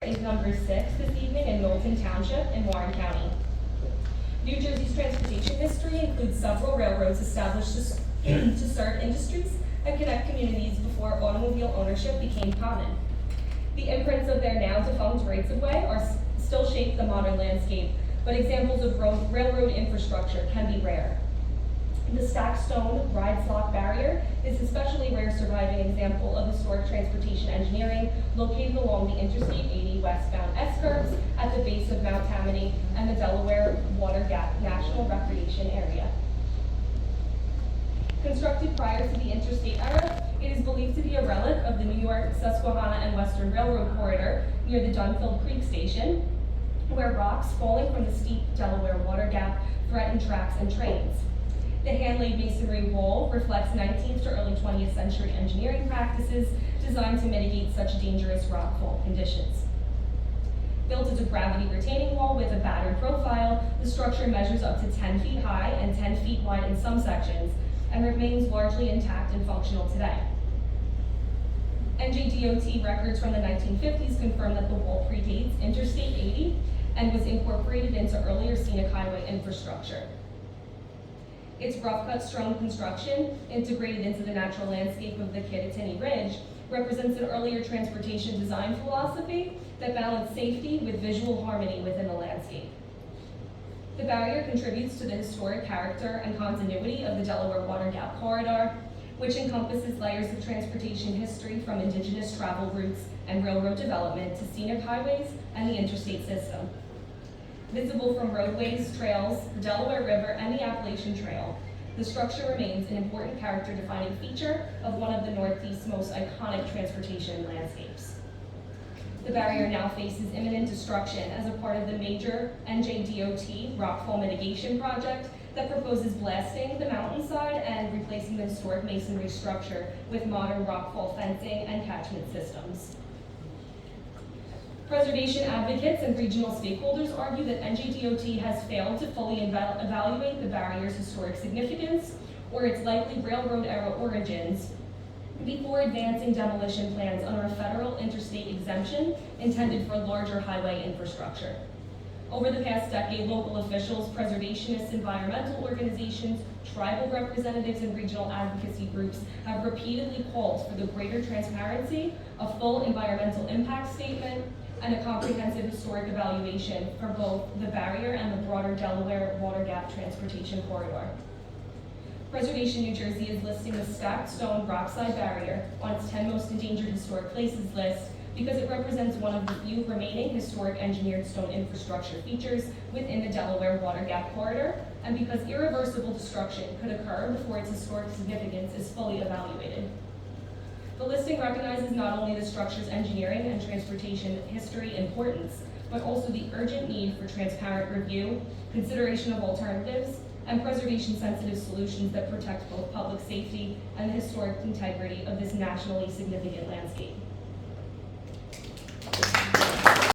Is number 6 this evening in Knowlton Township in Warren County. New Jersey's transportation history includes several railroads established to serve industries and connect communities before automobile ownership became common. The imprints of their now defunct rights of way still shape the modern landscape, but examples of railroad infrastructure can be rare. The stacked stone Rides Lock barrier is an especially rare surviving example of historic transportation engineering located along the Interstate 80 westbound S-curves at the base of Mount Tammany and the Delaware Water Gap National Recreation Area. Constructed prior to the interstate era, it is believed to be a relic of the New York, Susquehanna, and Western Railroad corridor near the Dunfield Creek Station, where rocks falling from the steep Delaware Water Gap threaten tracks and trains. The hand-laid masonry wall reflects 19th to early 20th century engineering practices designed to mitigate such dangerous rockfall conditions. Built as a gravity retaining wall with a battered profile, the structure measures up to 10 feet high and 10 feet wide in some sections and remains largely intact and functional today. NJDOT records from the 1950s confirm that the wall predates Interstate 80 and was incorporated into earlier scenic highway infrastructure. Its rough-cut stone construction, integrated into the natural landscape of the Kittatinny Ridge, represents an earlier transportation design philosophy that balanced safety with visual harmony within the landscape. The barrier contributes to the historic character and continuity of the Delaware Water Gap corridor, which encompasses layers of transportation history from indigenous travel routes and railroad development to scenic highways and the interstate system. Visible from roadways, trails, the Delaware River, and the Appalachian Trail, the structure remains an important character-defining feature of one of the Northeast's most iconic transportation landscapes. The barrier now faces imminent destruction as a part of the major NJDOT rockfall mitigation project that proposes blasting the mountainside and replacing the historic masonry structure with modern rockfall fencing and catchment systems. Preservation advocates and regional stakeholders argue that NJDOT has failed to fully evaluate the barrier's historic significance or its likely railroad era origins before advancing demolition plans under a federal interstate exemption intended for larger highway infrastructure. Over the past decade, local officials, preservationists, environmental organizations, tribal representatives, and regional advocacy groups have repeatedly called for the greater transparency, a full environmental impact statement, and a comprehensive historic evaluation for both the barrier and the broader Delaware Water Gap transportation corridor. Preservation New Jersey is listing the stacked stone rockside barrier on its 10 most endangered historic places list because it represents one of the few remaining historic engineered stone infrastructure features within the Delaware Water Gap corridor, and because irreversible destruction could occur before its historic significance is fully evaluated. The listing recognizes not only the structure's engineering and transportation history importance, but also the urgent need for transparent review, consideration of alternatives, and preservation-sensitive solutions that protect both public safety and the historic integrity of this nationally significant landscape.